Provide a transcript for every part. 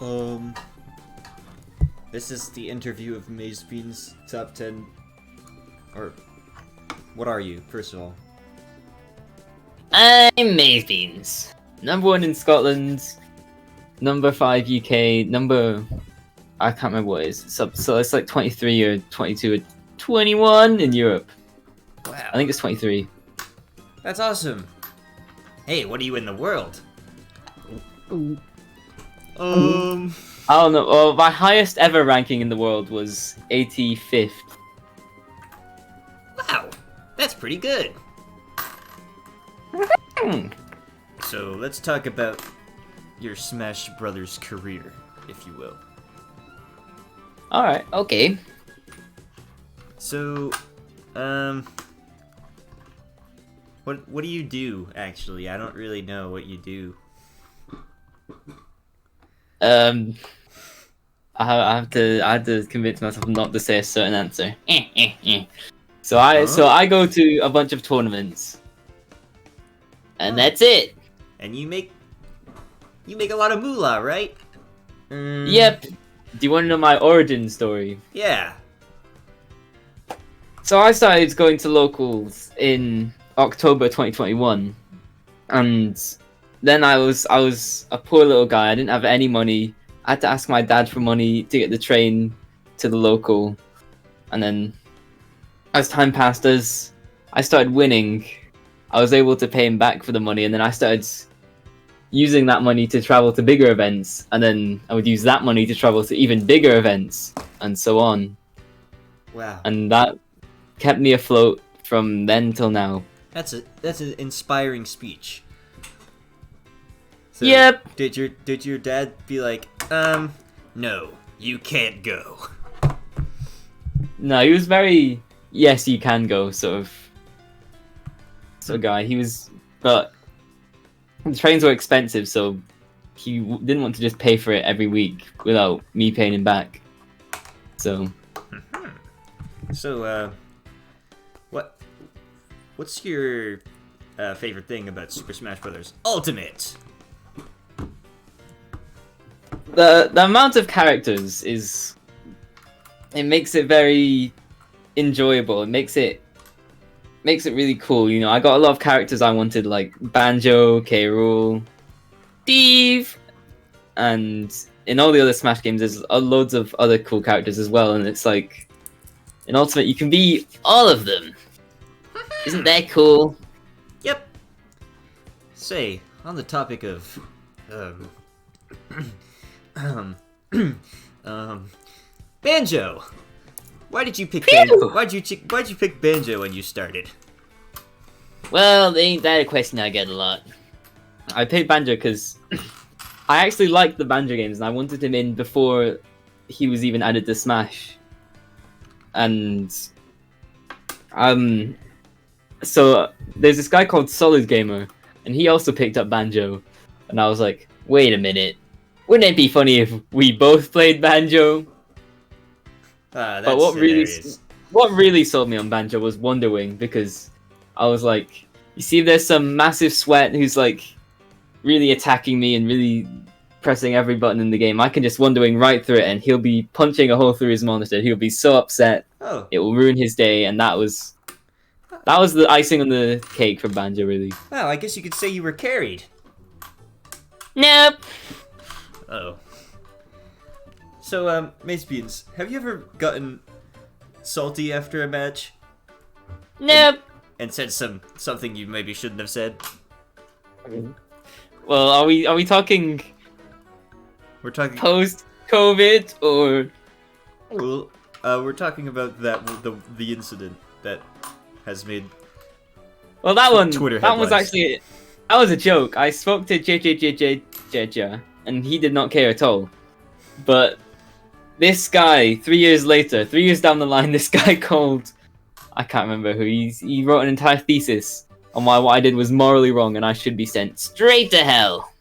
Um, this is the interview of MazeBeans top 10. Or, what are you, first of all? I'm MazeBeans. Number 1 in Scotland, number 5 UK, I can't remember what it is. So it's like 23 or 22 or 21 in Europe. Wow. I think it's 23. That's awesome. Hey, what are you in the world? I don't know. Well, my highest ever ranking in the world was 85th. Wow, that's pretty good. So let's talk about your Smash Brothers career, if you will. Alright, okay. So, what do you do, actually? I don't really know what you do. I have to convince myself not to say a certain answer. So I go to a bunch of tournaments, and that's it. And you make a lot of moolah, right? Yep. Do you want to know my origin story? Yeah. So I started going to locals in October 2021, and then I was a poor little guy. I didn't have any money. I had to ask my dad for money to get the train to the local, and then as time passed, as I started winning, I was able to pay him back for the money, and then I started using that money to travel to bigger events, and then I would use that money to travel to even bigger events, and so on. Wow. And that kept me afloat from then till now. That's an inspiring speech. So, Yep. Did your dad be like, no, you can't go? No, he was very yes, you can go sort of guy. He was, but the trains were expensive, so he didn't want to just pay for it every week without me paying him back. So. So, what's your favorite thing about Super Smash Bros. Ultimate? The amount of characters it makes it very enjoyable. It makes it really cool. You know, I got a lot of characters I wanted, like Banjo, K. Rool, Steve, and in all the other Smash games, there's loads of other cool characters as well. And it's like in Ultimate, you can be all of them. Isn't that cool? Yep. Say, on the topic of Banjo. Why did you pick Why'd you pick Banjo when you started? Well, ain't that a question I get a lot. I picked Banjo because I actually liked the Banjo games, and I wanted him in before he was even added to Smash. And so there's this guy called Solid Gamer, and he also picked up Banjo, and I was like, wait a minute, wouldn't it be funny if we both played Banjo? That's But what hilarious. really sold me on Banjo was Wonder Wing, because I was like, you see, there's some massive sweat who's like really attacking me and really pressing every button in the game. I can just Wonder Wing right through it, and he'll be punching a hole through his monitor. He'll be so upset. Oh. It will ruin his day, and that was the icing on the cake for Banjo, really. Wow, I guess you could say you were carried. Nope. Oh. So, MazeBeans, have you ever gotten salty after a match? Nope. And said something you maybe shouldn't have said? Well, are we talking We're talking post-COVID or? Well, we're talking about the incident that has made Well, that one Twitter that was headlines. actually that was a joke. I spoke to JJJJ, and he did not care at all. But this guy, 3 years later, 3 years down the line, this guy called, I can't remember who, he wrote an entire thesis on why what I did was morally wrong and I should be sent straight to hell.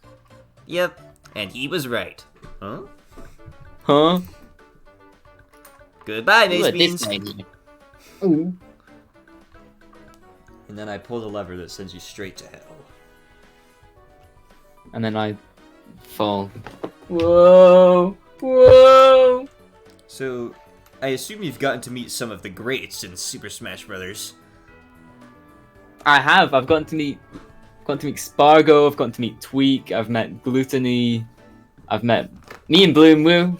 Yep, and he was right. Huh? Huh? Goodbye, Look at this MazeBeans. guy here. Ooh. And then I pull the lever that sends you straight to hell. And then I fall. Whoa! Whoa! So, I assume you've gotten to meet some of the greats in Super Smash Brothers. I have. I've gotten to meet Spargo. I've gotten to meet Tweak. I've met Gluttony. I've met me and Bloom.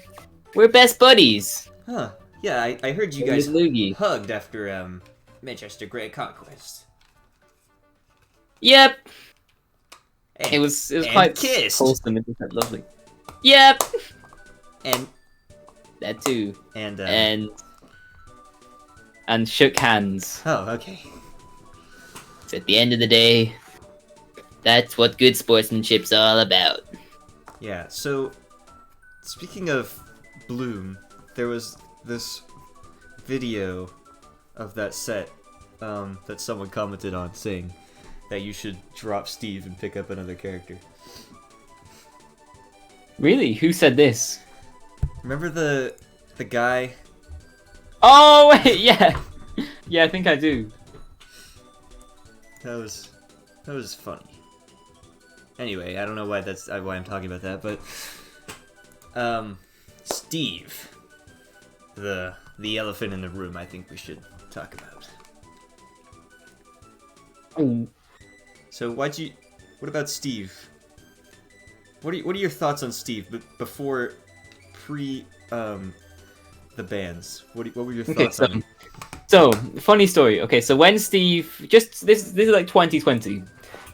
We're best buddies. Huh. Yeah, I heard you Same guys with Loogie. hugged after, Manchester Great Conquest. Yep. And, It was and quite kissed. wholesome. It was quite lovely. Yep. And That too. and And shook hands. oh, okay. So at the end of the day, that's what good sportsmanship's all about. Yeah. So, speaking of Bloom, there was this video of that set that someone commented on saying that you should drop Steve and pick up another character. Really? Who said this? Remember the guy? Oh wait, yeah, yeah, I think I do. That was funny. Anyway, I don't know why why I'm talking about that, but Steve, the elephant in the room, I think we should talk about. Oh. So what about Steve? What are your thoughts on Steve? But before the bands, what were your thoughts on him? So funny story. Okay, so when Steve, just this is like 2020.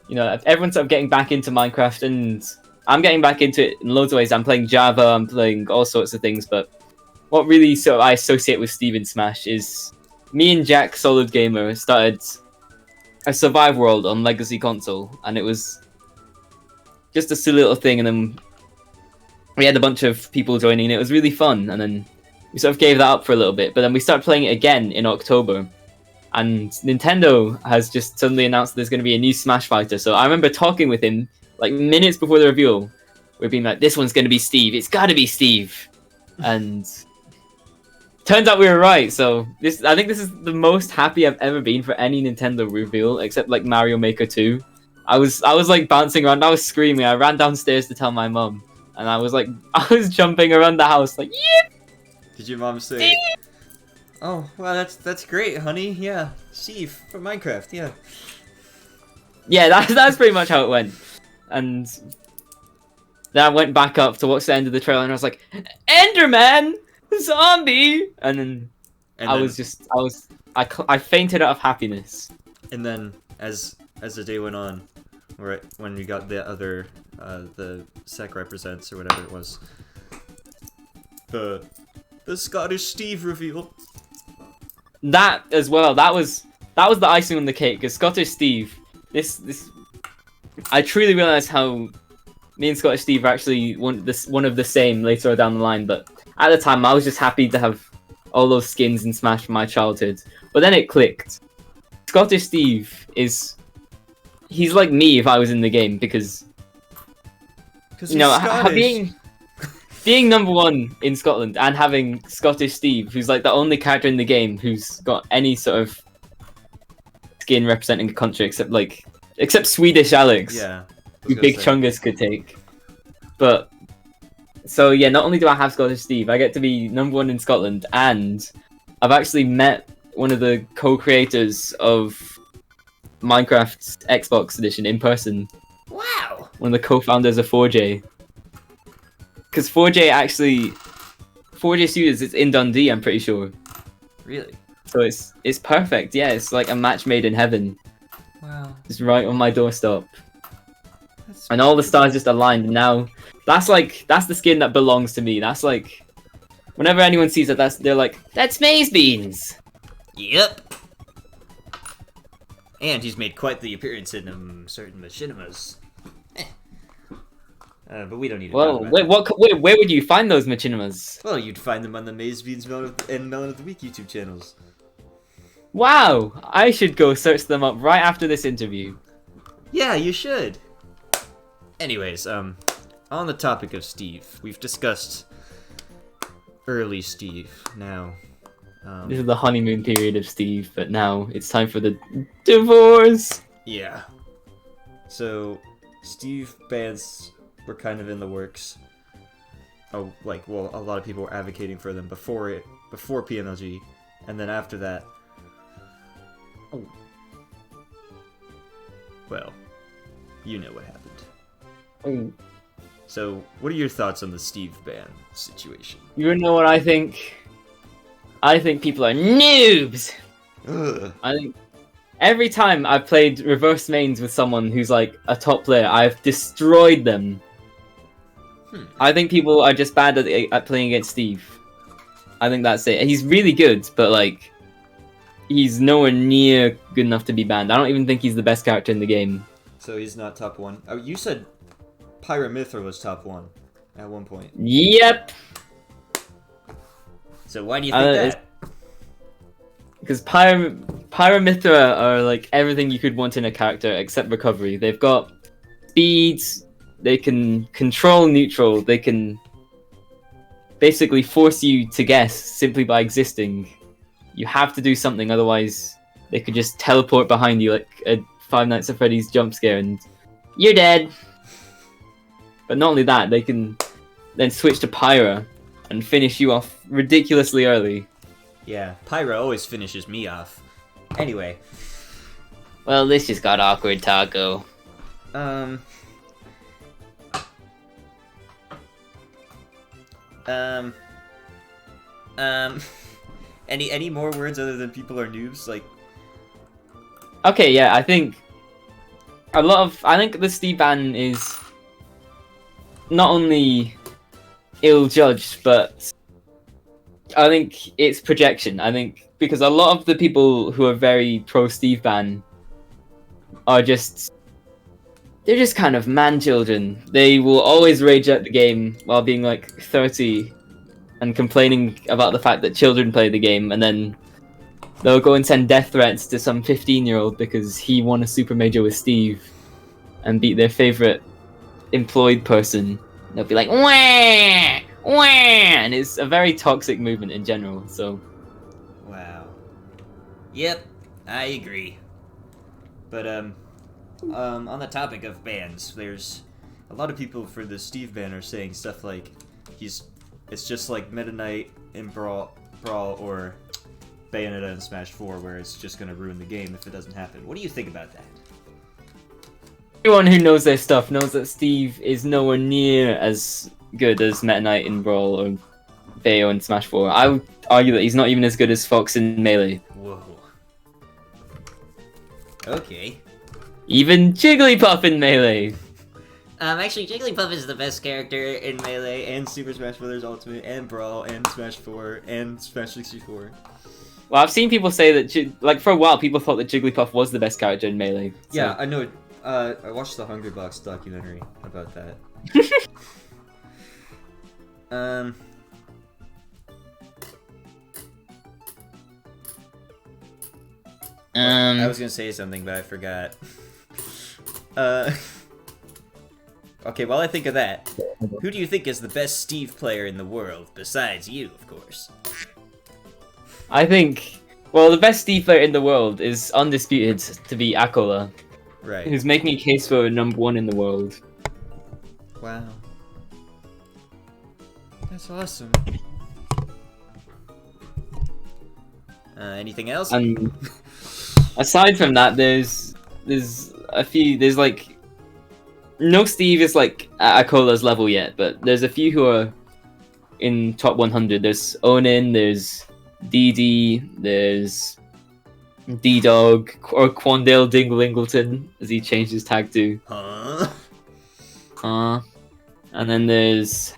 You know, everyone's sort of getting back into Minecraft, and I'm getting back into it in loads of ways. I'm playing Java, I'm playing all sorts of things, but what really sort of I associate with Steve in Smash is me and Jack Solid Gamer started a Survive World on Legacy Console, and it was just a silly little thing, and then we had a bunch of people joining, and it was really fun, and then we sort of gave that up for a little bit, but then we started playing it again in October, and Nintendo has just suddenly announced there's going to be a new Smash Fighter, so I remember talking with him, like, minutes before the reveal, we're being like, this one's going to be Steve, it's gotta be Steve, and turns out we were right, so I think this is the most happy I've ever been for any Nintendo reveal, except like Mario Maker 2. I was like bouncing around, I was screaming, I ran downstairs to tell my mum, and I was jumping around the house like, yep! Did your mom say, "Oh, wow, that's great, honey. Yeah, Steve from Minecraft. Yeah." Yeah, that's pretty much how it went. And then I went back up to watch the end of the trailer, and I was like, Enderman, zombie, and then I fainted out of happiness. And then as the day went on, right when we got the other the Sec represents or whatever it was, the Scottish Steve reveal. That as well. That was the icing on the cake. Because Scottish Steve, this, I truly realized how me and Scottish Steve are actually one of the same later down the line. But at the time, I was just happy to have all those skins in Smash from my childhood. But then it clicked. Scottish Steve he's like me if I was in the game, because you know, being number one in Scotland and having Scottish Steve, who's like the only character in the game who's got any sort of skin representing a country except Swedish Alex, Yeah. who Big Chungus could take. But so yeah, not only do I have Scottish Steve, I get to be number one in Scotland, and I've actually met one of the co-creators of Minecraft's Xbox edition in person. Wow. One of the co-founders of 4J. Because 4J Studios is in Dundee, I'm pretty sure. Really? So it's perfect. Yeah, it's like a match made in heaven. Wow. It's right on my doorstep. That's And all the stars just aligned. And now that's the skin that belongs to me. That's like, whenever anyone sees it, they're like, that's MazeBeans. Yep. And he's made quite the appearance in certain machinimas. But we don't need to talk about that. Where would you find those machinimas? Well, you'd find them on the MazeBeans and Melon of the Week YouTube channels. Wow, I should go search them up right after this interview. Yeah, you should. Anyways, on the topic of Steve, we've discussed early Steve. Now, This is the honeymoon period of Steve, but now it's time for the divorce. yeah. So, Steve BANS were kind of in the works. like, well, a lot of people were advocating for them before PMLG, and then after that, well, you know what happened. So, what are your thoughts on the Steve ban situation? You know what I think? I think people are noobs! Ugh. I think every time I've played reverse mains with someone who's like a top player, I've destroyed them. I think people are just bad at playing against Steve. I think that's it. He's really good, but like, he's nowhere near good enough to be banned. I don't even think he's the best character in the game. So he's not top 1. Oh, you said Pyramithra was top 1 at one point. Yep! So why do you think that? Because Pyramithra are like everything you could want in a character except recovery. They've got speeds, they can control neutral, they can basically force you to guess simply by existing. You have to do something, otherwise they could just teleport behind you like a Five Nights at Freddy's jump scare and you're dead! But not only that, they can then switch to Pyra and finish you off ridiculously early. Yeah, Pyra always finishes me off. Anyway. Well, this just got awkward, Taco. Any more words other than people are noobs? Like, okay, yeah, I think the Steve ban is not only ill-judged, but I think it's projection. I think because a lot of the people who are very pro Steve ban are they're just kind of man-children. They will always rage at the game while being like 30 and complaining about the fact that children play the game, and then they'll go and send death threats to some 15-year-old because he won a super major with Steve and beat their favorite employed person. They'll be like, wah, wah, and it's a very toxic movement in general. So, wow. Yep, I agree. But on the topic of bans, there's a lot of people for the Steve ban are saying stuff like it's just like Meta Knight in Brawl or Bayonetta in Smash 4, where it's just gonna ruin the game if it doesn't happen. What do you think about that? Everyone who knows their stuff knows that Steve is nowhere near as good as Meta Knight in Brawl or Bayo in Smash 4. I would argue that he's not even as good as Fox in Melee. Whoa. Okay. Even Jigglypuff in Melee! Actually, Jigglypuff is the best character in Melee and Super Smash Bros. Ultimate and Brawl and Smash 4 and Smash 64. Well, I've seen people say that, for a while, people thought that Jigglypuff was the best character in Melee. So. Yeah, I know. I watched the Hunger Box documentary about that. I was gonna say something, but I forgot. Okay, while I think of that, who do you think is the best Steve player in the world, besides you, of course? I think, well, the best Steve player in the world is undisputed to be Akola. Right. Who's making a case for #1 in the world. Wow. That's awesome. Anything else? And aside from that, there's a few, no Steve is like at Akola's level yet, but there's a few who are in top 100. There's Onin, there's DD, there's D-Dog, or Quandale Dinglingleton, as he changed his tag to. And then there's...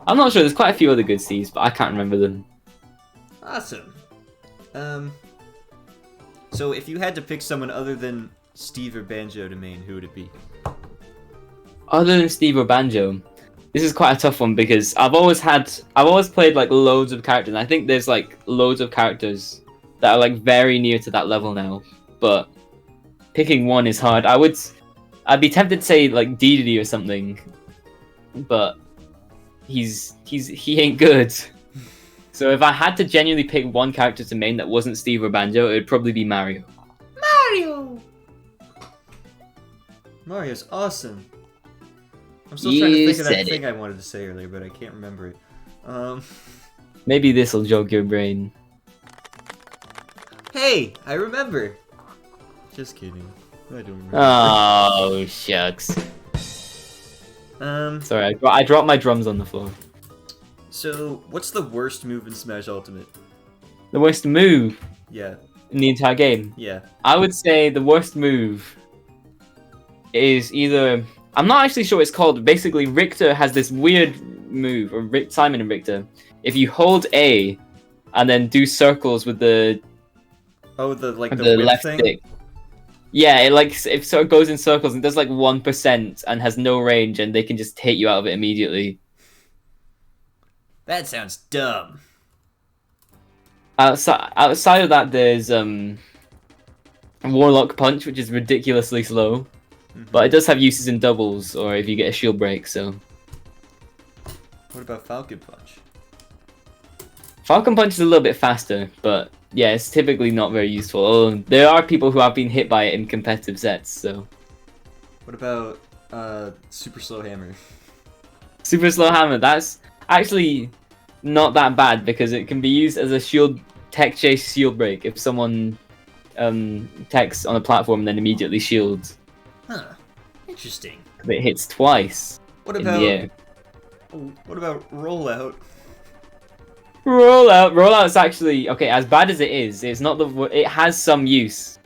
I'm not sure, there's quite a few other good Steves, but I can't remember them. Awesome. So if you had to pick someone other than Steve or Banjo to main, who would it be? Other than Steve or Banjo, this is quite a tough one because I've always played like loads of characters, and I think there's like loads of characters that are like very near to that level now, but picking one is hard. I'd be tempted to say like DDD or something, but he ain't good. So if I had to genuinely pick one character to main that wasn't Steve or Banjo, it would probably be Mario. Mario's awesome. I'm still trying to You think of that said thing it. I wanted to say earlier, but I can't remember it. Um, Maybe this'll jog your brain. hey, I remember. Just kidding. I don't remember. Oh, shucks. Sorry, I dropped my drums on the floor. So, what's the worst move in Smash Ultimate? The worst move Yeah, in the entire game. yeah. I would say the worst move is either... I'm not actually sure what it's called. Basically, Richter has this weird move, or Simon and Richter. If you hold A and then do circles with the Oh, the whip left thing? stick. Yeah, it sort of goes in circles and does like 1% and has no range, and they can just hit you out of it immediately. That sounds dumb. Outside of that, there's Warlock Punch, which is ridiculously slow, but it does have uses in doubles or if you get a shield break. So What about Falcon Punch? Falcon Punch is a little bit faster, but yeah, it's typically not very useful. Although there are people who have been hit by it in competitive sets. So What about Super Slow Hammer? Super Slow Hammer, that's actually not that bad because it can be used as a shield tech chase shield break if someone techs on a platform and then immediately shields. Huh. Interesting. It hits twice What in about the air. what about Rollout? Rollout's actually okay. As bad as it is, it's not the. It has some use.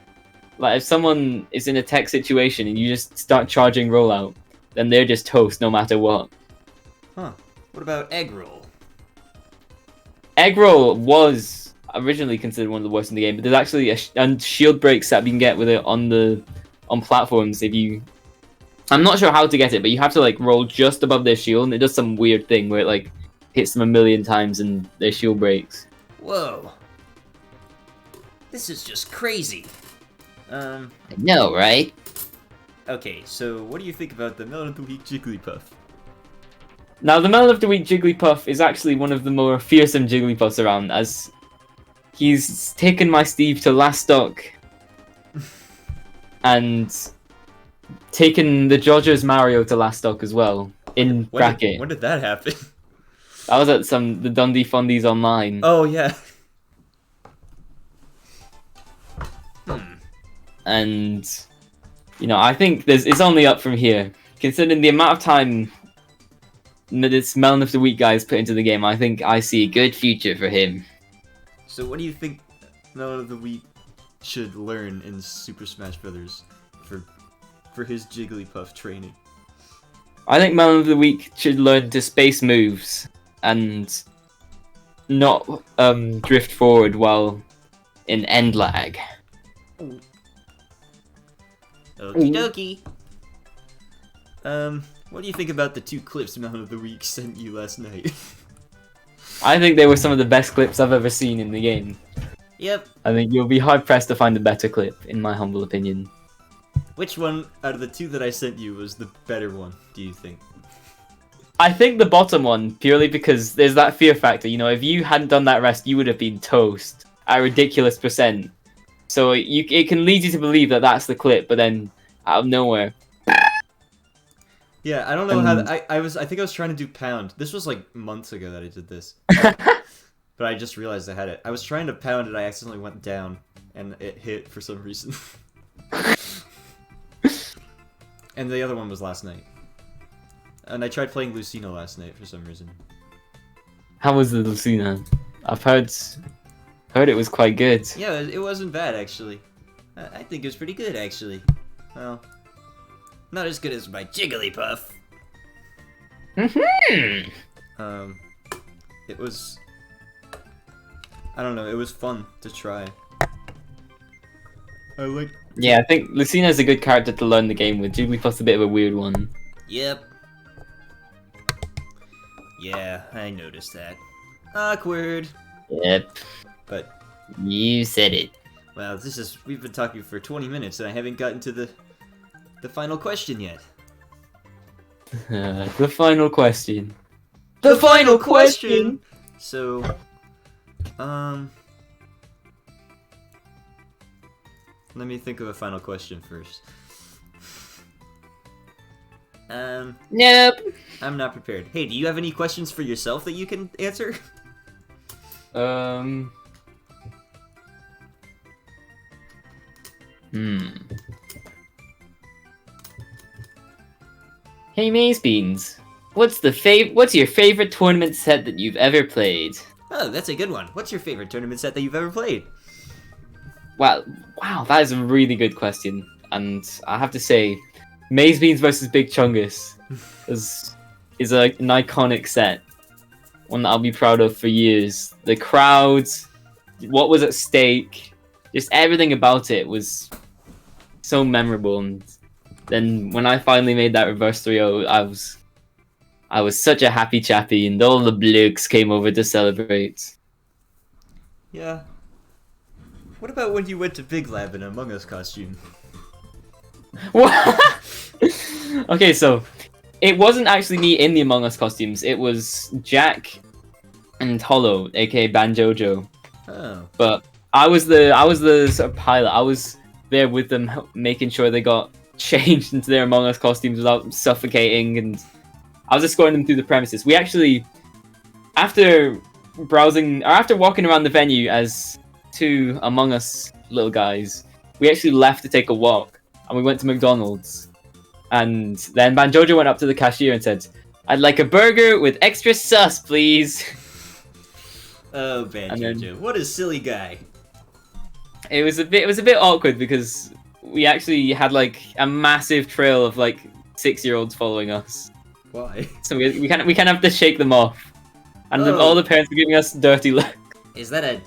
Like if someone is in a tech situation and you just start charging rollout, then they're just toast no matter what. Huh. What about Egg Roll? Egg roll was originally considered one of the worst in the game, but there's actually a shield breaks that you can get with it on platforms. If you, I'm not sure how to get it, but you have to like roll just above their shield, and it does some weird thing where it like hits them a million times and their shield breaks. Whoa. This is just crazy. I know, right? Okay, so what do you think about the Melon of the Week Jigglypuff? Now, the Melon of the Week Jigglypuff is actually one of the more fearsome Jigglypuffs around, as he's taken my Steve to last stock and taken the Dodgers Mario to last stock as well, in bracket. When did that happen? I was at the Dundee Fundies online. Oh, yeah. And, you know, I think it's only up from here. Considering the amount of time this Melon of the Week guy has put into the game, I think I see a good future for him. So what do you think Melon of the Week should learn in Super Smash Bros. for his Jigglypuff training? I think Melon of the Week should learn to space moves and not drift forward while in end lag. Okie dokie. What do you think about the 2 clips Melon of the Week sent you last night? I think they were some of the best clips I've ever seen in the game. Yep. I think you'll be hard pressed to find a better clip, in my humble opinion. Which one out of the 2 that I sent you was the better one, do you think? I think the bottom one, purely because there's that fear factor. You know, if you hadn't done that rest, you would have been toast at a ridiculous %. So it can lead you to believe that that's the clip, but then out of nowhere. Yeah, I don't know how. I think I was trying to do pound. This was like months ago that I did this, but I just realized I had it. I was trying to pound it. I accidentally went down, and it hit for some reason. And the other one was last night. And I tried playing Lucina last night for some reason. How was the Lucina? I've heard it was quite good. Yeah, it wasn't bad actually. I think it was pretty good actually. Well, not as good as my Jigglypuff. It was... I don't know, it was fun to try. Yeah, I think Lucina's a good character to learn the game with. Jigglypuff's a bit of a weird one. Yep. Yeah, I noticed that. Awkward. Yep. But, You said it. well, we've been talking for 20 minutes and I haven't gotten to the final question yet. The final question. The final question! So, let me think of a final question first. Nope. I'm not prepared. Hey, do you have any questions for yourself that you can answer? Hmm. Hey MazeBeans, what's your favorite tournament set that you've ever played? Oh, that's a good one. What's your favorite tournament set that you've ever played? Wow, that is a really good question, and I have to say, MazeBeans versus Big Chungus is an iconic set, one that I'll be proud of for years. The crowds, what was at stake, just everything about it was so memorable. And then when I finally made that reverse 3-0, I was such a happy chappy, and all the blokes came over to celebrate. Yeah. What about when you went to Big Lab in Among Us costume? What? Okay, so it wasn't actually me in the Among Us costumes. It was Jack and Hollow, aka Banjojo. Oh. But I was the sort of pilot. I was there with them, making sure they got changed into their Among Us costumes without suffocating, and I was escorting them through the premises. We actually, after walking around the venue as two Among Us little guys, we actually left to take a walk, and we went to McDonald's. And then Banjojo went up to the cashier and said, "I'd like a burger with extra sauce, please." Oh, Banjojo, what a silly guy. It was a bit awkward because we actually had like a massive trail of like 6-year-olds following us. Why? So we kind of have to shake them off, and all the parents were giving us dirty looks. Is that a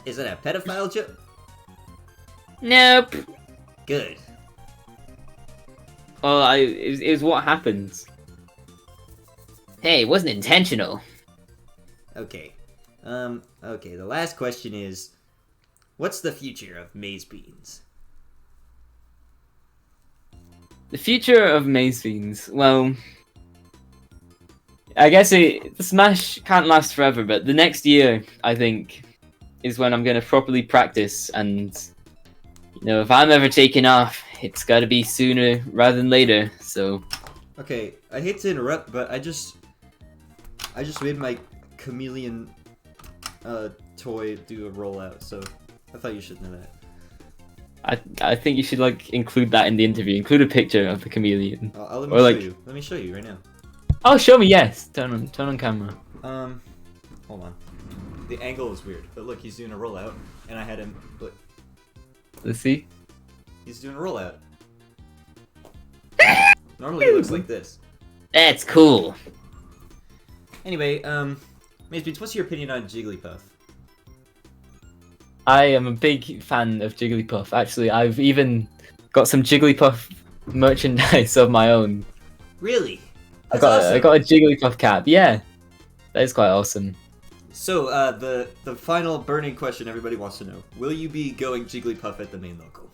pedophile joke? Nope. Good. Well, it was what happened. Hey, it wasn't intentional. Okay. Okay, the last question is, what's the future of MazeBeans? The future of MazeBeans, well, I guess the Smash can't last forever, but the next year, I think, is when I'm going to properly practice, and, you know, if I'm ever taken off, it's got to be sooner rather than later, so... Okay, I hate to interrupt, but I just made my chameleon toy do a rollout, so I thought you should know that. I think you should like include that in the interview. Include a picture of the chameleon. Let me show you. Let me show you right now. Oh, show me. Yes, turn on camera. Hold on. The angle is weird, but look, he's doing a rollout, and I had him. Look. Let's see. He's doing a rollout. Normally it looks like this. That's cool. Anyway, MazeBeans, what's your opinion on Jigglypuff? I am a big fan of Jigglypuff. Actually, I've even got some Jigglypuff merchandise of my own. Really? I got a Jigglypuff cap. Yeah, that is quite awesome. So, the final burning question everybody wants to know: will you be going Jigglypuff at the main local?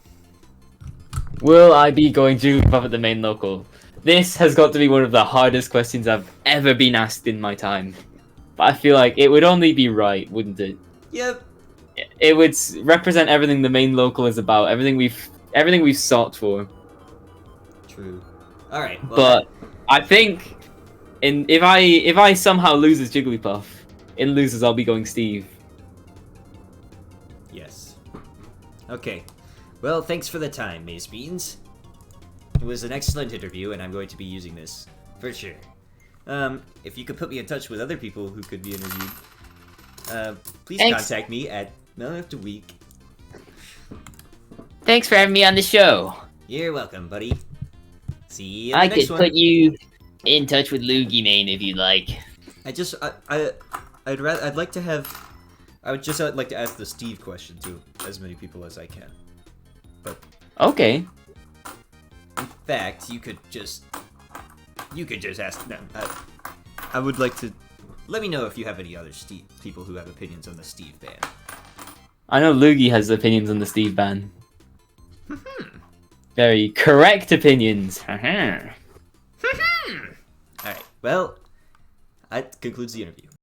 Will I be going Jigglypuff at the main local? This has got to be one of the hardest questions I've ever been asked in my time. But I feel like it would only be right, wouldn't it? Yep. It would represent everything the main local is about, everything we've sought for. True. All right. Well, but I think if I somehow lose as Jigglypuff, in losers I'll be going Steve. Yes. Okay. Well, thanks for the time, MazeBeans. It was an excellent interview, and I'm going to be using this for sure. If you could put me in touch with other people who could be interviewed, please contact me at MelonAfterWeek. Thanks for having me on the show. You're welcome, buddy. See you in the next one. I could put you in touch with Loogie Mane if you'd like. I'd like to like to ask the Steve question to as many people as I can. But okay. In fact, you could just ask them. I would like to let me know if you have any other people who have opinions on the Steve ban. I know Loogie has opinions on the Steve ban. Very correct opinions. Alright, well, that concludes the interview.